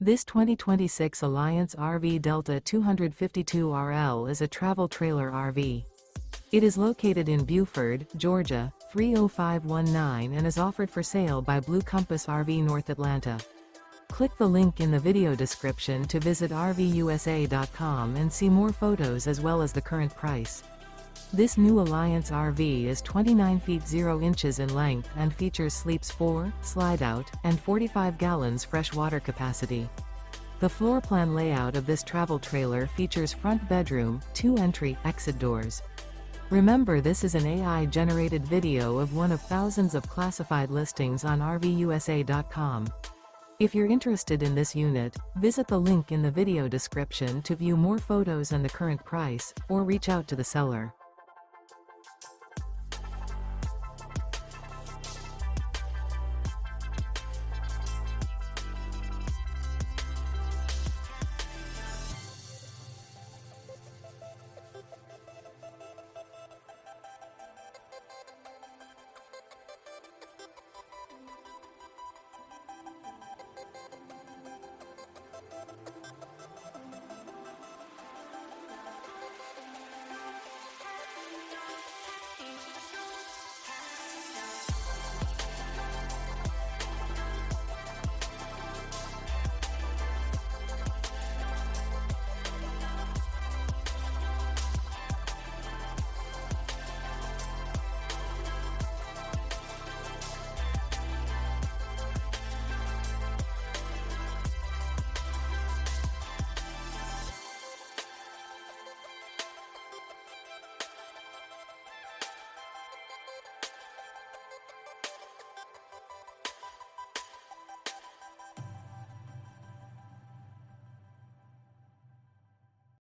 This 2026 Alliance RV Delta 252RL is a travel trailer RV. It is located in Buford, Georgia, 30519 and is offered for sale by Blue Compass RV North Atlanta. Click the link in the video description to visit RVUSA.com and see more photos as well as the current price. This new Alliance RV is 29 feet 0 inches in length and features sleeps 4, Slideout, and 45 gallons fresh water capacity. The floor plan layout of this travel trailer features front bedroom, 2 entry/exit doors. Remember, this is an AI-generated video of one of thousands of classified listings on RVUSA.com. If you're interested in this unit, visit the link in the video description to view more photos and the current price, or reach out to the seller.